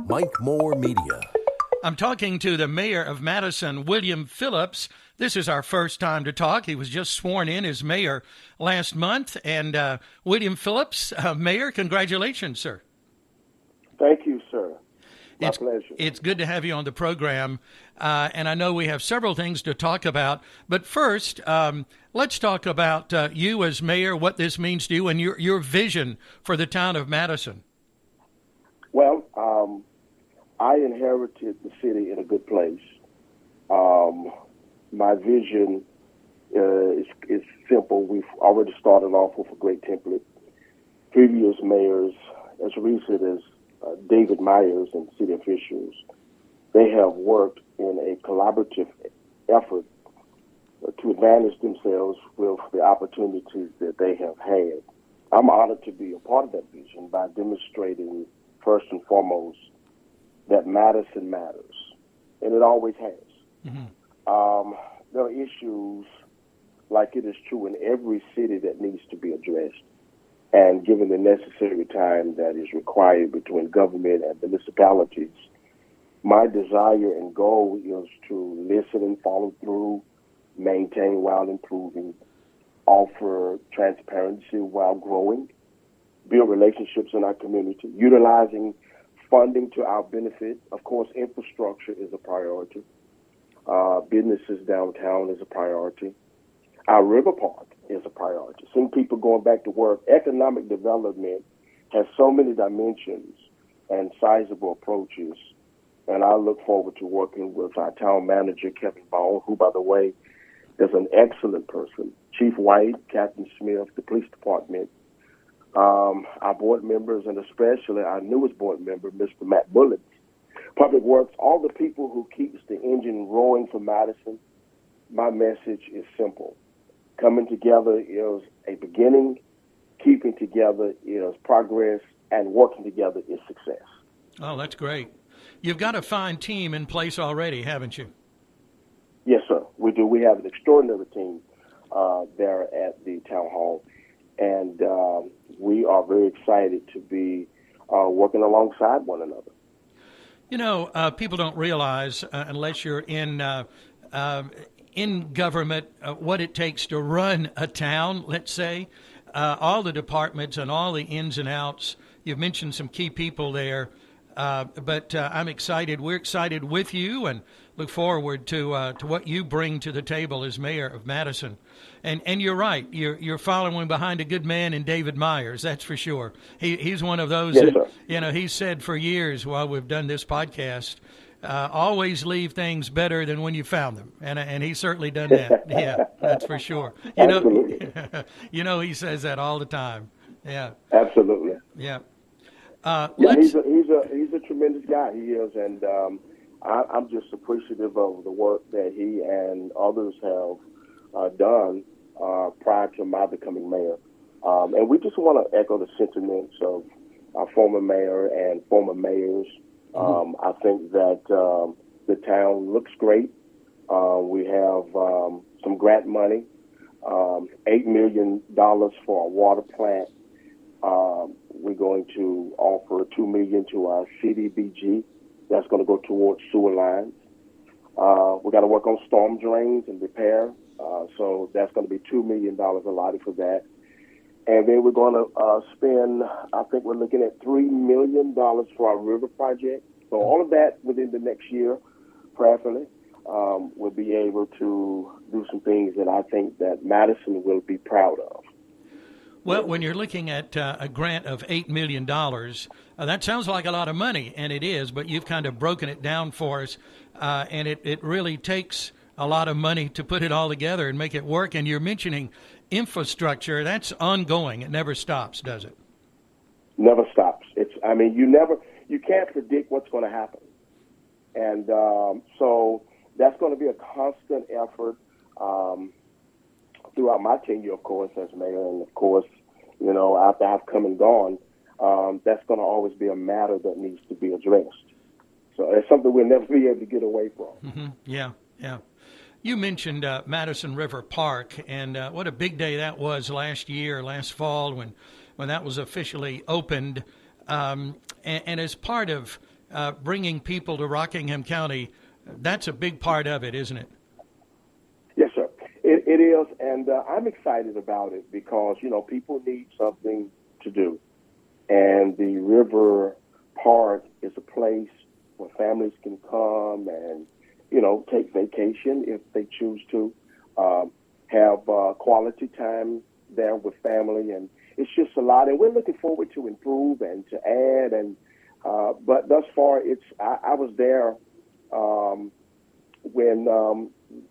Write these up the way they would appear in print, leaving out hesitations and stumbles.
Mike Moore Media. I'm talking to the mayor of Madison, William Phillips. This is our first time to talk. He was just sworn in as mayor last month. And William Phillips, mayor, congratulations, sir. Thank you, sir. My pleasure. It's good to have you on the program. And I know we have several things to talk about. But first, let's talk about you as mayor, what this means to you, and your vision for the town of Madison. Well, I inherited the city in a good place. My vision is simple. We've already started off with a great template. Previous mayors, as recent as David Myers and city officials, they have worked in a collaborative effort to advantage themselves with the opportunities that they have had. I'm honored to be a part of that vision by demonstrating, first and foremost, that Madison matters, and it always has. Mm-hmm. There are issues, like it is true in every city, that needs to be addressed. And given the necessary time that is required between government and municipalities, my desire and goal is to listen and follow through, maintain while improving, offer transparency while growing, build relationships in our community, utilizing funding to our benefit. Of course, infrastructure is a priority. Businesses downtown is a priority. Our river park is a priority. Seeing people going back to work. Economic development has so many dimensions and sizable approaches. And I look forward to working with our town manager, Kevin Ball, who, by the way, is an excellent person. Chief White, Captain Smith, the police department, our board members, and especially our newest board member, Mr. Matt Bullitt, Public Works, all the people who keeps the engine rolling for Madison. My message is simple. Coming together is a beginning, keeping together is progress, and working together is success. Oh, that's great. You've got a fine team in place already, haven't you? Yes, sir. We do. We have an extraordinary team there at the town hall, and we are very excited to be working alongside one another. You know, people don't realize, unless you're in government, what it takes to run a town, let's say. All the departments and all the ins and outs. You've mentioned some key people there. But I'm excited. We're excited with you and look forward to what you bring to the table as mayor of Madison. And you're right. You're following behind a good man in David Myers. That's for sure. He's one of those yes, that, he's said for years while we've done this podcast, always leave things better than when you found them. And he's certainly done that. Yeah, that's for sure. Absolutely. He says that all the time. Yeah. Absolutely. Yeah. He's a tremendous guy. He is, and I'm just appreciative of the work that he and others have done prior to my becoming mayor. And we just want to echo the sentiments of our former mayor and former mayors. I think that the town looks great. We have some grant money, $8 million for a water plant. We're going to offer $2 million to our CDBG. That's going to go towards sewer lines. We got to work on storm drains and repair. So that's going to be $2 million allotted for that. And then we're going to spend, I think we're looking at $3 million for our river project. So all of that within the next year, prayerfully, we'll be able to do some things that I think that Madison will be proud of. Well, when you're looking at a grant of $8 million, that sounds like a lot of money, and it is, but you've kind of broken it down for us, and it really takes a lot of money to put it all together and make it work. And you're mentioning infrastructure. That's ongoing. It never stops, does it? Never stops. You can't predict what's going to happen. And so that's going to be a constant effort throughout my tenure, of course, as mayor, and of course, after I've come and gone, that's going to always be a matter that needs to be addressed. So it's something we'll never be able to get away from. Mm-hmm. Yeah. You mentioned Madison River Park, and what a big day that was last fall, when that was officially opened. And as part of bringing people to Rockingham County, that's a big part of it, isn't it? Yes, sir. It is, and I'm excited about it because, people need something to do. And the River Park is a place where families can come and, take vacation if they choose to, have quality time there with family. And it's just a lot. And we're looking forward to improve and to add. And but thus far, I was there when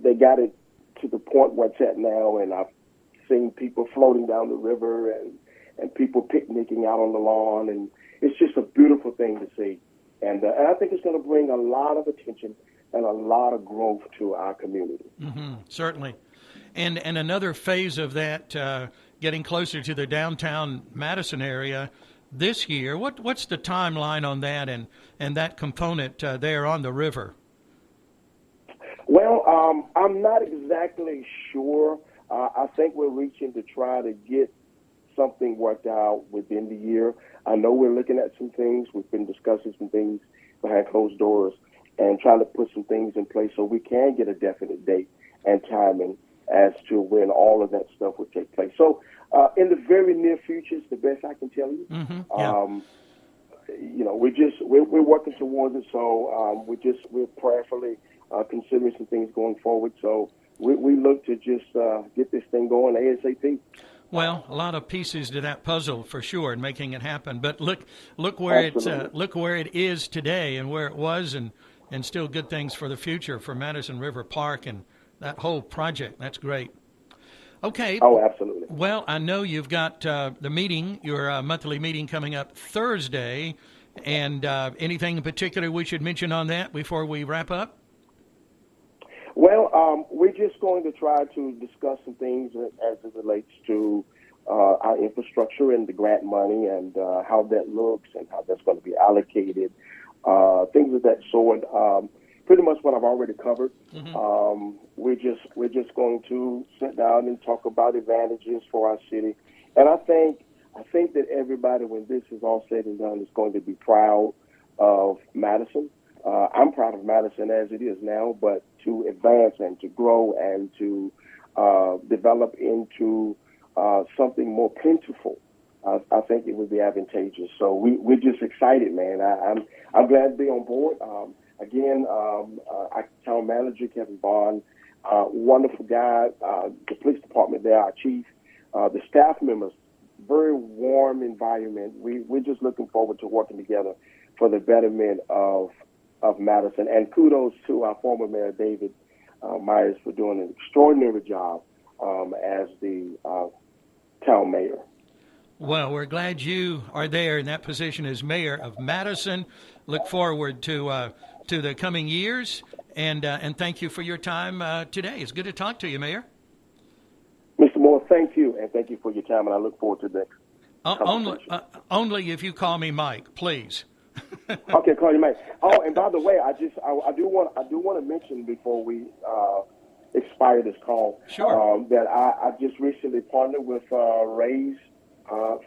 they got it to the point where it's at now, and I've seen people floating down the river and people picnicking out on the lawn, and it's just a beautiful thing to see. And I think it's going to bring a lot of attention and a lot of growth to our community. Mm-hmm, certainly. And another phase of that, getting closer to the downtown Madison area this year, what's the timeline on that and that component there on the river? Well, I'm not exactly sure. I think we're reaching to try to get something worked out within the year. I know we're looking at some things. We've been discussing some things behind closed doors and trying to put some things in place so we can get a definite date and timing as to when all of that stuff would take place. So in the very near future is the best I can tell you. Mm-hmm. Yeah. We're working towards it. So we're prayerfully considering some things going forward. So we look to just get this thing going ASAP. Well, a lot of pieces to that puzzle for sure, and making it happen. But look where look where it is today, and where it was, and still good things for the future for Madison River Park and that whole project. That's great. Okay. Oh, absolutely. Well, I know you've got the meeting, your monthly meeting coming up Thursday, and anything in particular we should mention on that before we wrap up? Well, we're just going to try to discuss some things as it relates to our infrastructure and the grant money and how that looks and how that's going to be allocated, things of that sort. Pretty much what I've already covered. Mm-hmm. We're just going to sit down and talk about advantages for our city, and I think that everybody, when this is all said and done, is going to be proud of Madison. I'm proud of Madison as it is now, but to advance and to grow and to develop into something more plentiful, I think it would be advantageous. So we're just excited, man. I'm glad to be on board. Again, our town manager, Kevin Bond, wonderful guy, the police department there, our chief, the staff members, very warm environment. We're just looking forward to working together for the betterment of Madison. And kudos to our former mayor, David Myers, for doing an extraordinary job as the town mayor. Well, we're glad you are there in that position as mayor of Madison. Look forward to the coming years, and thank you for your time today. It's good to talk to you, Mayor. Mr. Moore, thank you, and thank you for your time, and I look forward to the next only if you call me Mike, please. Okay, call you Mike. Oh, and by the way, I do want to mention before we expire this call, sure, that I just recently partnered with Ray's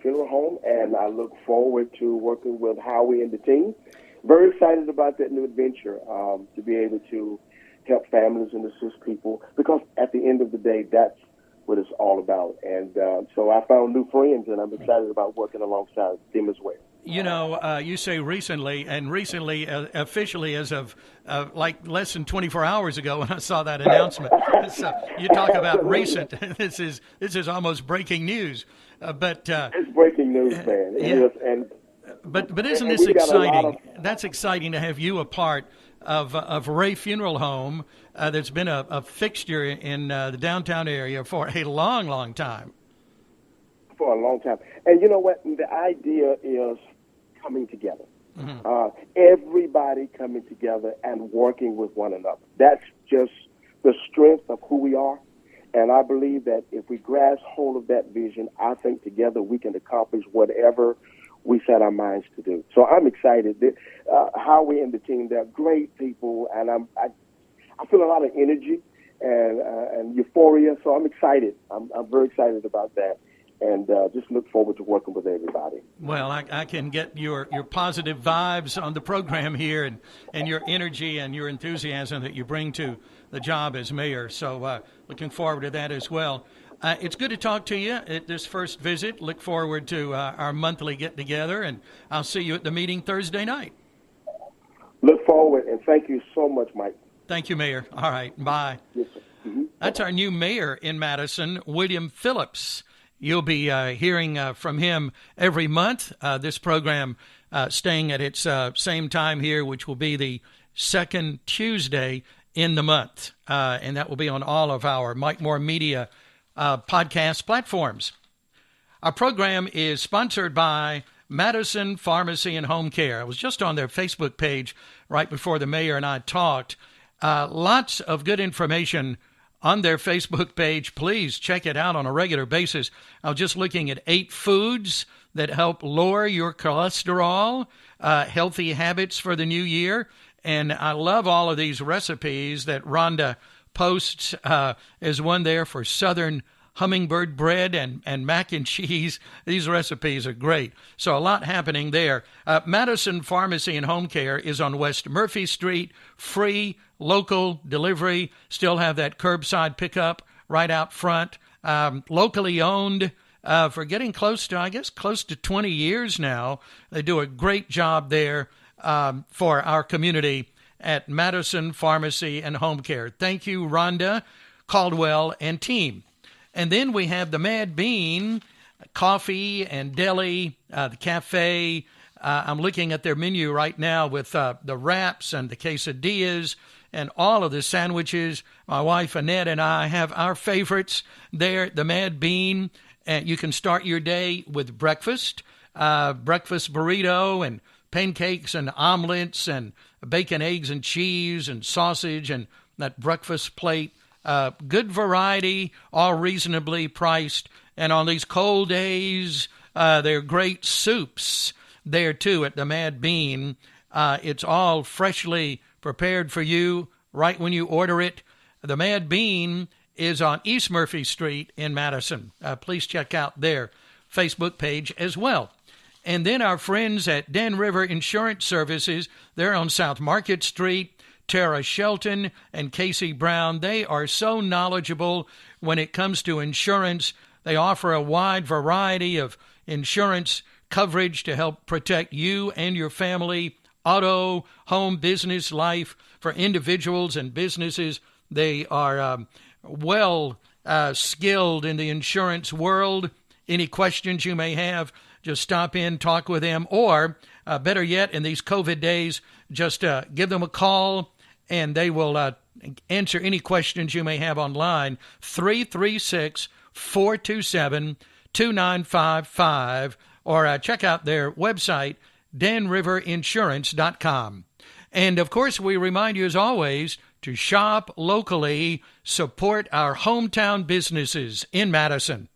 Funeral Home, and I look forward to working with Howie and the team. Very excited about that new adventure, to be able to help families and assist people, because at the end of the day, that's what it's all about. And so I found new friends, and I'm excited about working alongside them as well. You know, you say recently, and recently officially as of like less than 24 hours ago when I saw that announcement. So you talk about recent. This is almost breaking news. But it's breaking news, man. It is, and but isn't this exciting? That's exciting to have you a part of Ray Funeral Home that's been a fixture in the downtown area for a long, long time. For a long time. And you know what? The idea is coming together. Mm-hmm. Everybody coming together and working with one another. That's just the strength of who we are. And I believe that if we grasp hold of that vision, I think together we can accomplish whatever we set our minds to do. So I'm excited. Howie and the team, they're great people, and I feel a lot of energy and euphoria. So I'm excited. I'm very excited about that. and just look forward to working with everybody. Well, I can get your positive vibes on the program here, and your energy and your enthusiasm that you bring to the job as mayor. So looking forward to that as well. It's good to talk to you at this first visit. Look forward to our monthly get-together, and I'll see you at the meeting Thursday night. Look forward, and thank you so much, Mike. Thank you, Mayor. All right, bye. Yes, sir. Mm-hmm. That's our new mayor in Madison, William Phillips. You'll be hearing from him every month. This program staying at its same time here, which will be the second Tuesday in the month. And that will be on all of our Mike Moore Media podcast platforms. Our program is sponsored by Madison Pharmacy and Home Care. I was just on their Facebook page right before the mayor and I talked. Lots of good information on their Facebook page. Please check it out on a regular basis. I was just looking at 8 foods that help lower your cholesterol, healthy habits for the new year. And I love all of these recipes that Rhonda posts. There's one there for Southern hummingbird bread and mac and cheese. These recipes are great. So a lot happening there. Madison Pharmacy and Home Care is on West Murphy Street. Free local delivery. Still have that curbside pickup right out front. Locally owned for getting close to 20 years now. They do a great job there for our community at Madison Pharmacy and Home Care. Thank you, Rhonda, Caldwell, and team. And then we have the Mad Bean, coffee and deli, the cafe. I'm looking at their menu right now with the wraps and the quesadillas and all of the sandwiches. My wife Annette and I have our favorites there, the Mad Bean. And you can start your day with breakfast burrito and pancakes and omelets and bacon, eggs, and cheese and sausage and that breakfast plate. Good variety, all reasonably priced. And on these cold days, there are great soups there, too, at the Mad Bean. It's all freshly prepared for you right when you order it. The Mad Bean is on East Murphy Street in Madison. Please check out their Facebook page as well. And then our friends at Den River Insurance Services, they're on South Market Street. Tara Shelton and Casey Brown, they are so knowledgeable when it comes to insurance. They offer a wide variety of insurance coverage to help protect you and your family, auto, home, business, life, for individuals and businesses. They are well skilled in the insurance world. Any questions you may have, just stop in, talk with them, or better yet, in these COVID days, just give them a call, and they will answer any questions you may have online. 336-427-2955, or check out their website, denriverinsurance.com. And, of course, we remind you, as always, to shop locally, support our hometown businesses in Madison.